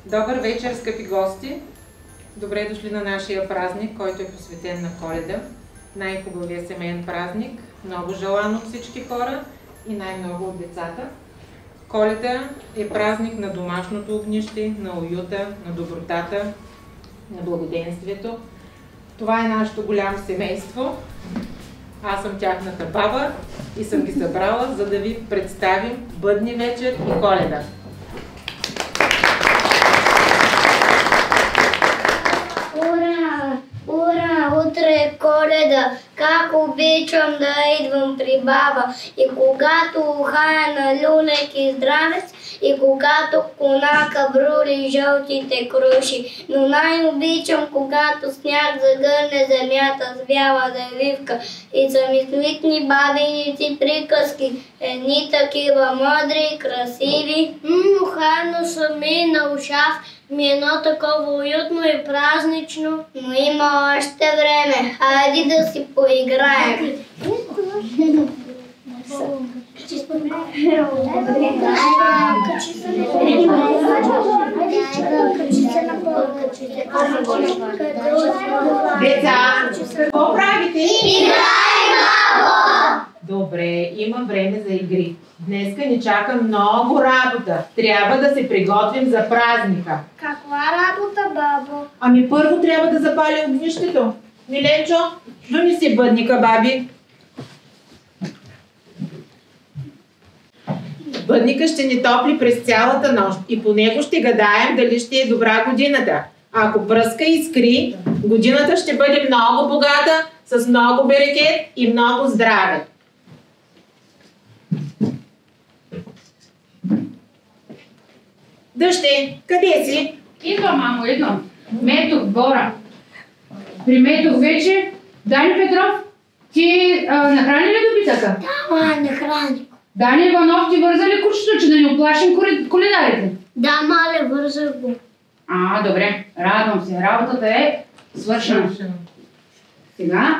Добър вечер, скъпи гости! Добре дошли на нашия празник, който е посветен на Коледа. Най-хубавия семейен празник, много желан от всички хора и най-много от децата. Коледа е празник на домашното огнище, на уюта, на добротата, на благоденствието. Това е нашето голямо семейство. Аз съм тяхната баба и съм ги събрала, за да ви представим Бъдни вечер и Коледа. Ура! Ура! Утре е Коледа! Как обичам да идвам при баба! И когато ухая на люлек и здравец, и когато конака брули жълтите круши. Но най-обичам, когато сняг загърне земята с бяла завивка и са ми слитни бабиници приказки, едни такива мъдри и красиви. Ухайно съм и на ушах, ми едно такова уютно и празнично, но има още време. Хайде да си поиграем. Деца, какво правите? Играем, бабо! Добре, има време за игри. Днеска ни чака много работа. Трябва да се приготвим за празника. Каква работа, бабо? Ами първо трябва да запали огнището. Миленчо, донеси бъдника, баби. Бъдника ще ни топли през цялата нощ и по него ще гадаем дали ще е добра годината. Ако пръска и искри, годината ще бъде много богата, с много берекет и много здраве. Дъще, къде си? Идвам, мамо, идвам. Метох двора. При метох вече. Дани Петров, ти нахрани ли добитъка? Да, не храни. Дани Иванов, ти върза ли кучето, че да ни оплашим коледарите? Да, мале, вързах го. Добре. Радвам се. Работата е свършена. Сега.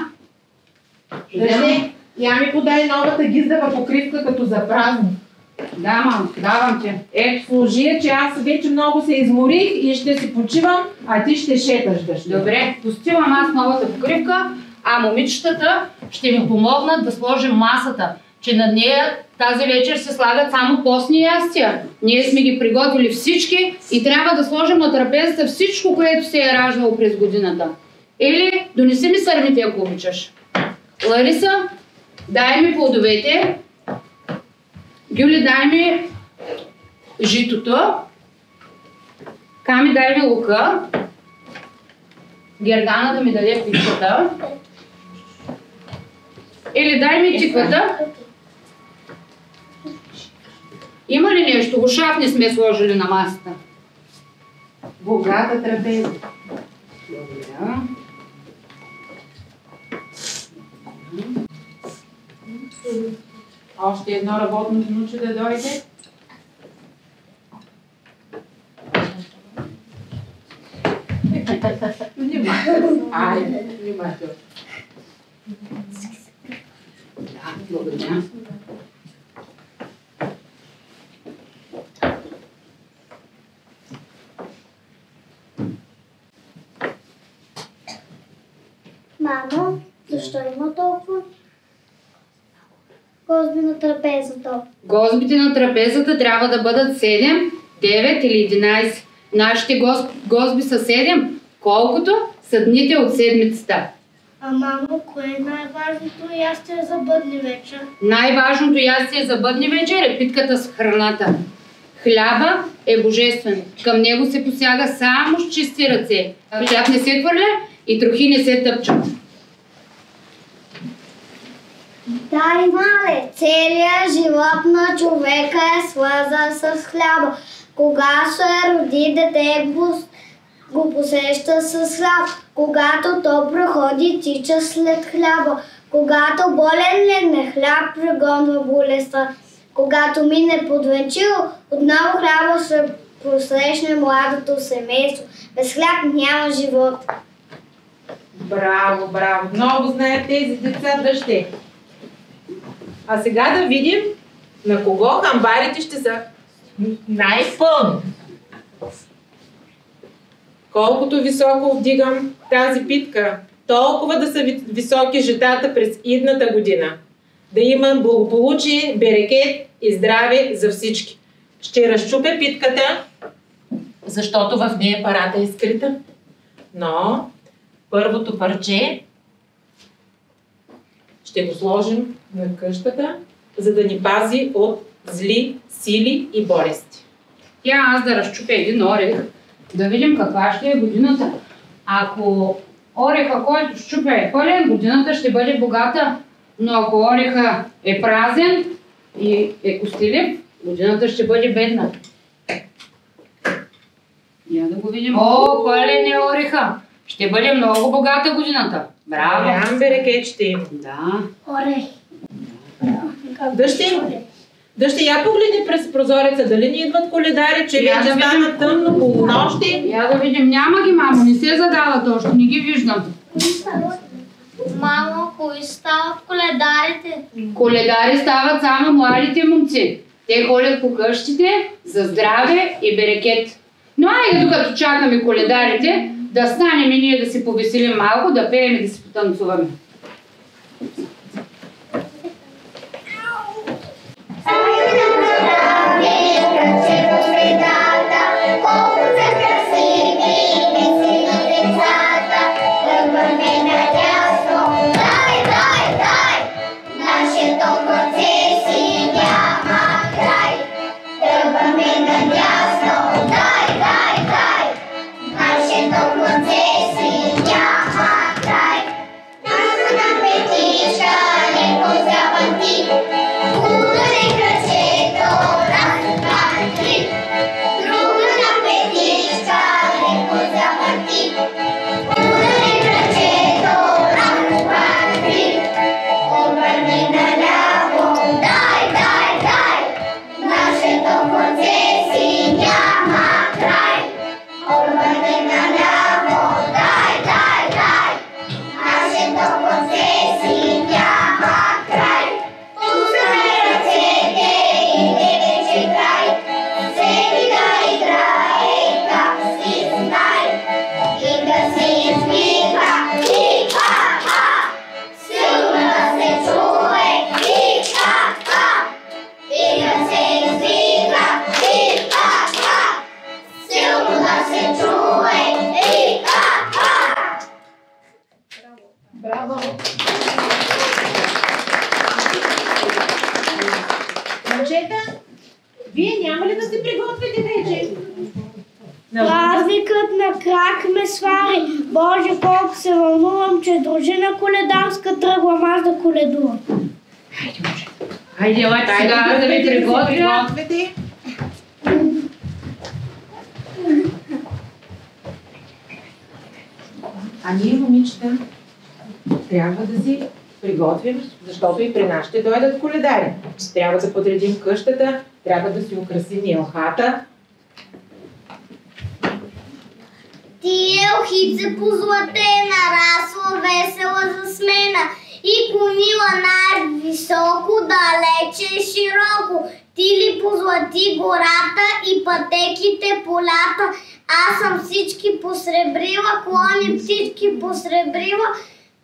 Дъще, я ми подай новата гиздава покривка като за празник. Да, мамо, давам ти. Служи я, че аз вече много се изморих и ще си почивам, а ти ще шеташ, Дъще. Добре, пустивам аз новата покривка, а момичетата ще ми помогнат да сложим масата, че над нея тази вечер се слагат само постни ястия. Ние сме ги приготвили всички и трябва да сложим на трапезата всичко, което се е раждало през годината. Или донеси ми сърмите, ако обичаш. Лариса, дай ми плодовете. Гюли, дай ми житото. Ками, дай ми лука. Гердана да ми даде пичката. Или дай ми тиквата. Има ли нещо? Ушак не сме сложили на масата. Богата трапеза. Благодаря. Още едно работно женуче да дойде. Внимателно. Внимателно. Да, благодаря. Мамо, защо има толкова гозби на трапезата? Гозбите на трапезата трябва да бъдат 7, 9 или 11. Нашите гозби са 7, колкото са дните от седмицата. А мамо, кое е най-важното ястие за бъдни вечер? Най-важното ястие за бъдни вечер е питката с храната. Хляба е божествен. Към него се посяга само с чисти ръце. Хляб не се хвърля и трохи не се тъпчат. Дай, мале, целият живот на човека е свързан с хляба. Когато се роди дете, го посеща с хляб. Когато то проходи, тича след хляба. Когато болен легне, хляб прегонва болестта. Когато мине подвенчил, отново хляба ще посрещне младото семейство. Без хляб няма живот. Браво, браво! Много знаят тези деца, Дъще. А сега да видим На кого хамбарите ще са най-пълни? Колкото високо вдигам тази питка, толкова да са високи житата през идната година. Да има благополучие, берекет и здраве за всички. Ще разчупя питката, защото в нея парата е скрита. Но първото парче ще го сложим на къщата, за да ни пази от зли сили и болести. Аз да разчупя един орех, да видим каква ще е годината. Ако ореха, който щупя е пълен, годината ще бъде богата. Но ако ореха е празен и е костелив, годината ще бъде бедна. Я да го видим. О, пълен е ореха. Ще бъде много богата годината. Браво! Голям берекет ще има. Да. Орех. Дъще, я погледни през прозореца, дали ни идват коледари, че вече стана тъмно, полунощи. Я да видим. Няма ги, мамо, не се задават още, не ги виждам. Мамо, кои стават коледарите? Коледари стават само младите момци. Те ходят по къщите за здраве и берекет. Но айде, докато чакаме коледарите, да станем и ние да си повеселим малко, да пеем и да си потанцуваме. Вие няма ли да се приготвите вече? Празникът на крак ме свари. Боже, колко се вълнувам, че дружина коледарска тръгвам аз да коледувам. Хайде, елате сега да ви приготвите. А ние, момичета, трябва да си приготвим, защото и при нас ще дойдат коледари. Трябва да подредим къщата, трябва да си украсим елхата. Ти елхице позлатена, расла весела засмена и клонила най-високо, далече и широко. Ти ли позлати гората и пътеките полята, аз съм всички посребрила, клони птички посребрила,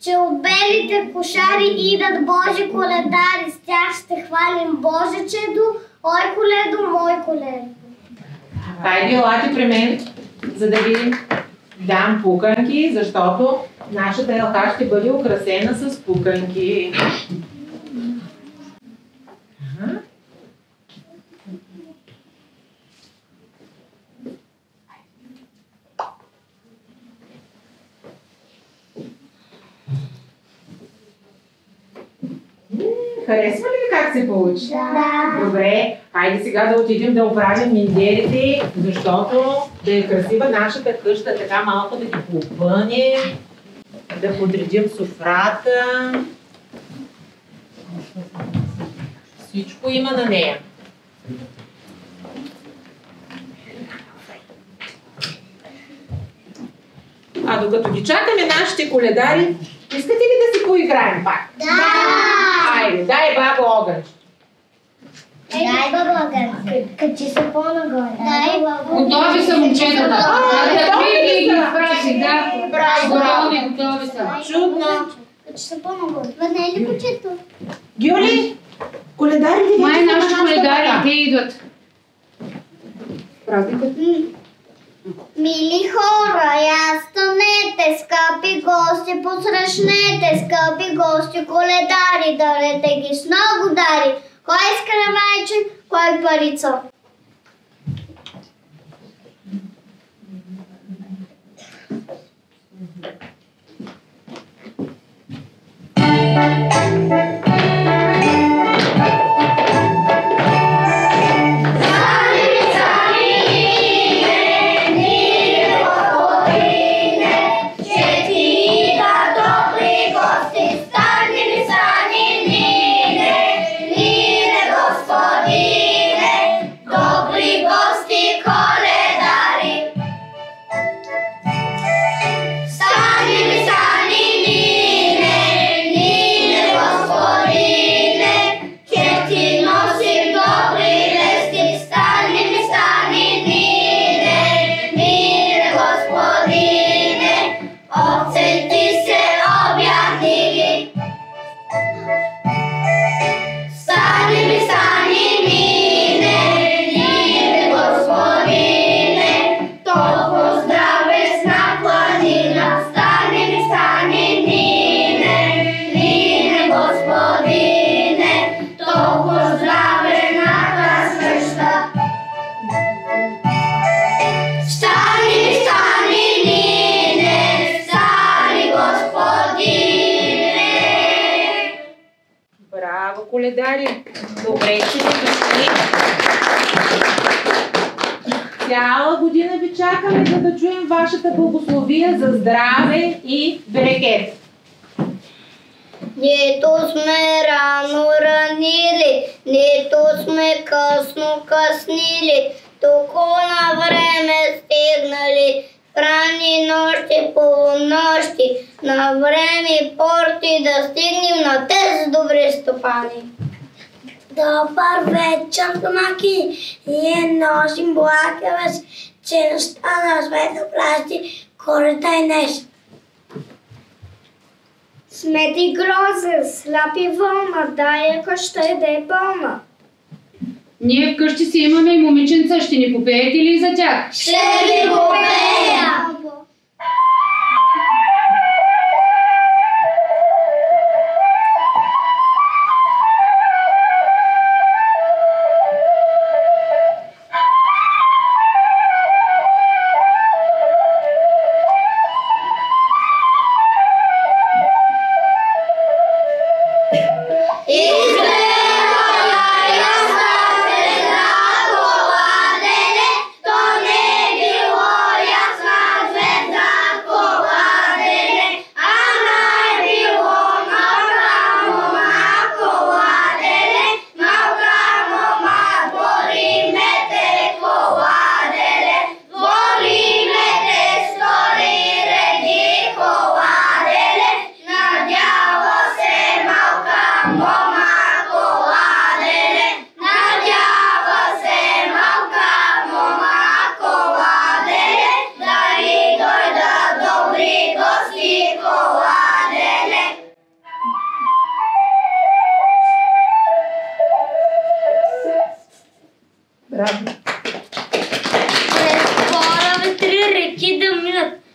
че от белите кошари идат Божи коледари, с тях ще хвалим Боже чедо, ой коледо, мой коледо. Хайде, елате при мен, за да ви дам пуканки, защото нашата елха ще бъде украсена с пуканки. Харесва ли как се получи? Да. Добре, хайде сега да отидем да оправим миндерите, защото да е красива нашата къща, така малко да ги попънем, да подредим софрата. Всичко има на нея. А докато ги чакаме нашите коледари, искате ли да си поиграем пак? Да! Айде, дай баба огън. Дай, баба, качи се по-нагоре. Дай, баба. Готови са момчетата. Търпи ги изпрати, да. Готови са. Чудно. Качи се по-нагоре. Въдне ли кучето? Гюли, коледарите Май нашите коледари, те идват. Празникът. Мили хора, я станете, скъпи гости, посрещнете, скъпи гости, коледари, дарете ги с много дари. Кой е скравайче, кой парица? Коледари, добре, че не дошли. Цяла година ви чакаме, за да чуем вашата благословия за здраве и берекет. Нито сме рано ранили, нито сме късно къснили, току на време стигнали. Рани нощи, полунощи, на време порти да стигнем на тези добри стопани. Добър вечер, домаки! Ние носим благовест, че настана свето празни Коледа и днес. Смети грозе, слапи вълна, дай ако ще да е пълна. Ние вкъщи си имаме и момиченца, ще ни попеете ли за тях? Ще ви попея!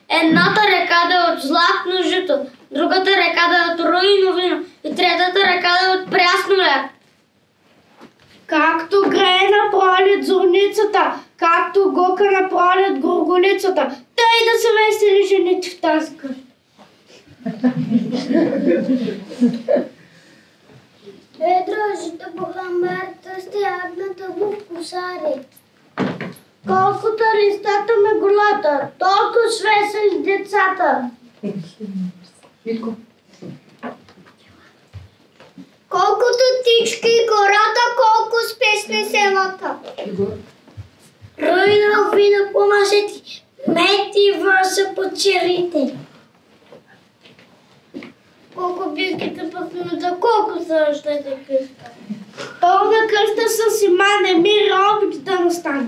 Едната река да е от златно жито, другата река да е от руино вино и третата река да е от прясно мляко. Както грее на пролет зорницата, както гука на пролет горголицата, тъй да се весели жените в тази къща. Дръжите бухамбарта стягната в косари. Колкото ристата на голата, толкова свесели децата. Колкото птички гората, колко спесни селата. Руина вина по масите, мед и върса по черите. Колко биските пъснат, колко са още къща. Пълна къща с имане, мир, обич да настане.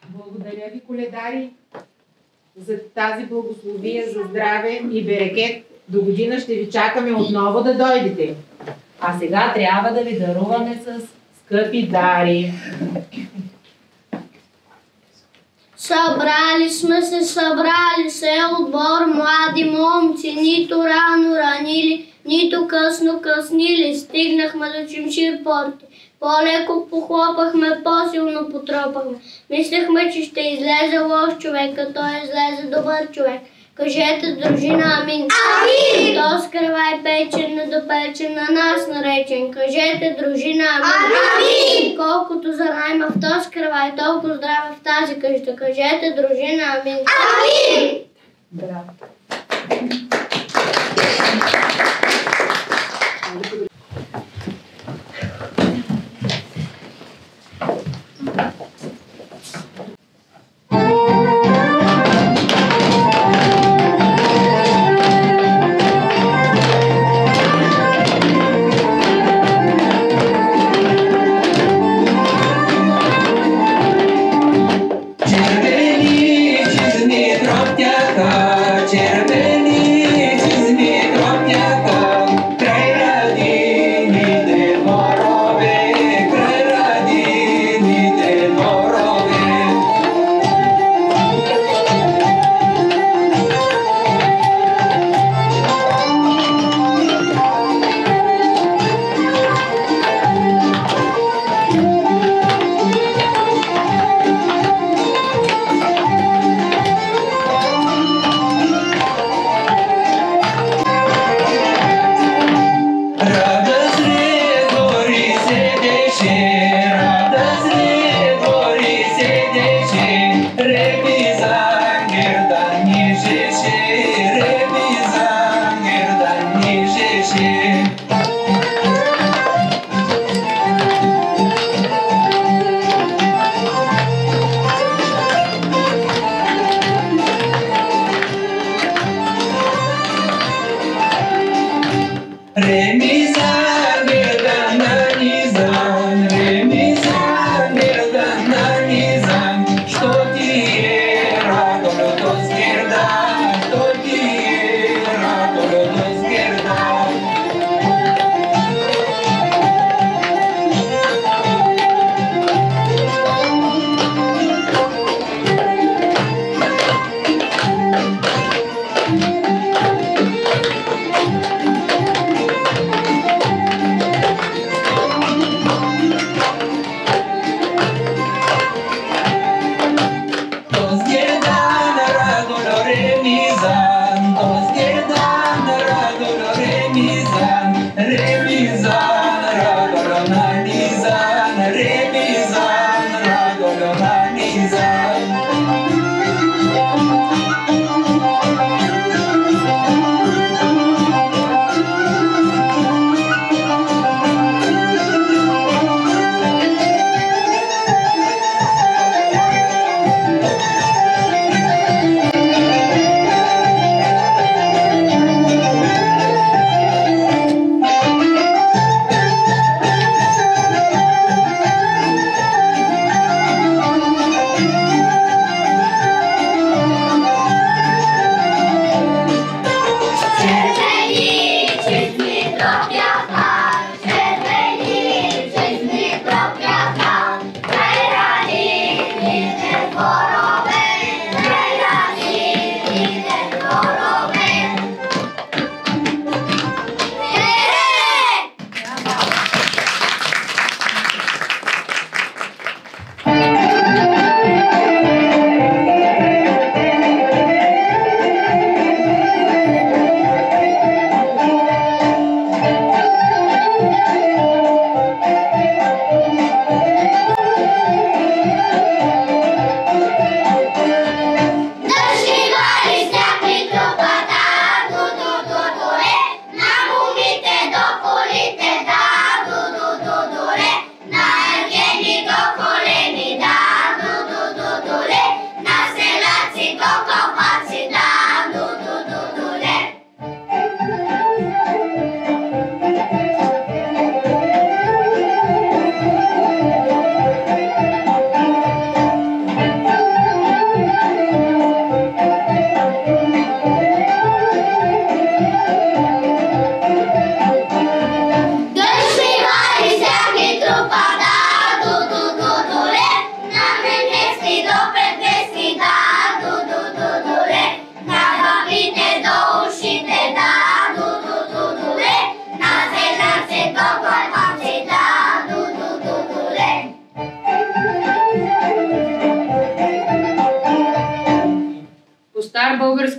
Благодаря ви, коледари, за тази благословия за здраве и берекет. До година ще ви чакаме отново да дойдете. А сега трябва да ви даруваме с скъпи дари. Събрали се отбор млади момци, нито рано ранили, нито късно къснили. Стигнахме до Чимшир порти. По-леко похлопахме, по-силно потропахме. Мислехме, че ще излезе лош човек, а той излезе добър човек. Кажете, дружина, амин. Амин! То с кръвай печен, недопечен, на нас наречен. Кажете, дружина, амин. Амин! Колкото за найма в то с кръвай, толкова здраве в тази къща. Кажете, дружина, амин. Амин! Браво!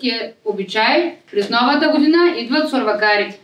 българския обичай. През новата година идват сурвакарите.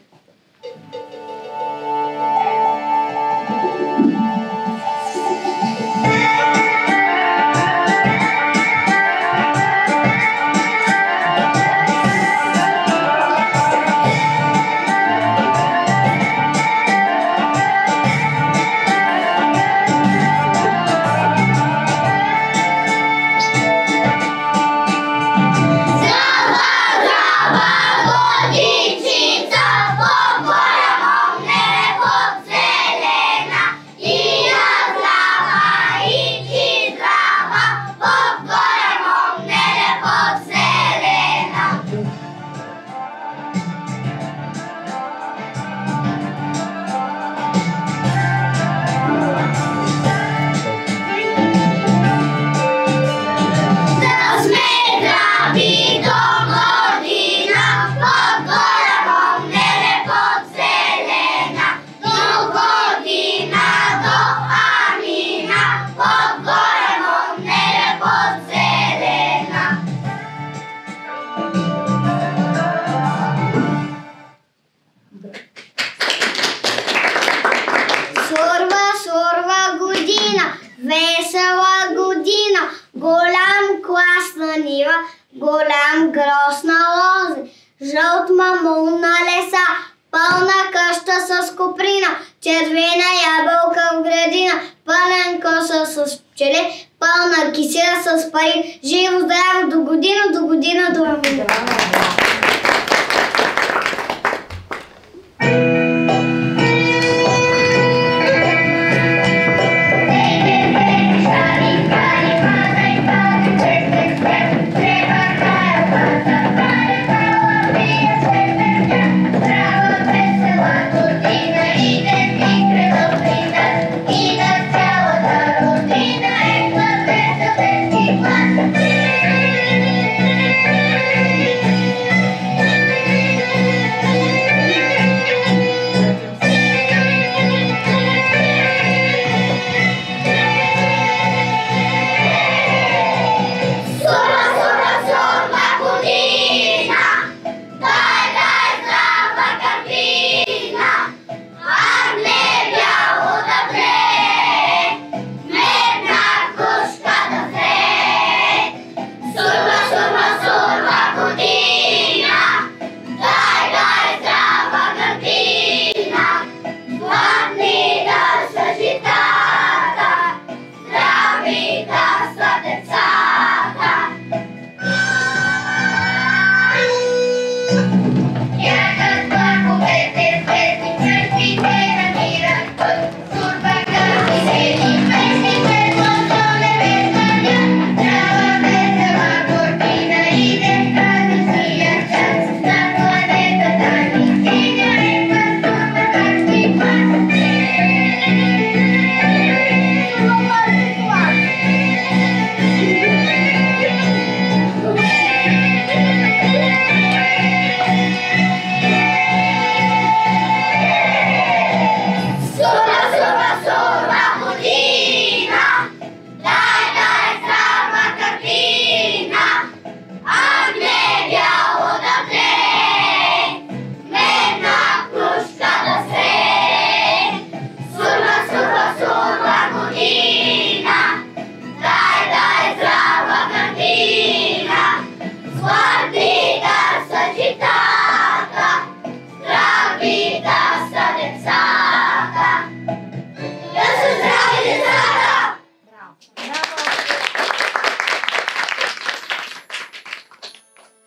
Голям гроз на лози, жълт мамун на леса, пълна къща с коприна, червена ябълка в градина, пълен коса с пчели, пълна кисия с пари. Живо здраво до година, до година.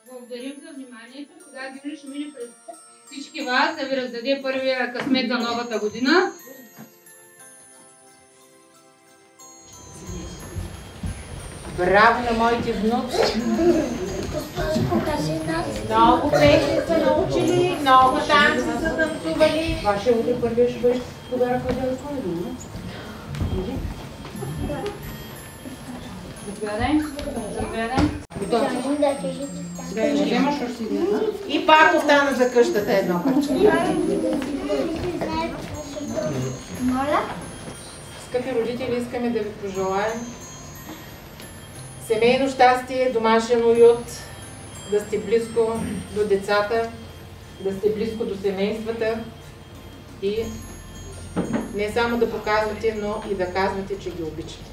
Благодарим за вниманието. Сега Гюли ще мине пред всички вас да ви раздаде първия късмет за новата година. Браво на моите внуци! Много песни са научили, много танци са танцували. Вашия утре първия ще бъде подарък на Делско, не? Заповядай. Заповядай. И пак остана за къщата едно парче. Скъпи родители, искаме да ви пожелаем семейно щастие, домашен уют, да сте близко до децата, да сте близко до семействата и не само да показвате, но и да казвате, че ги обичате.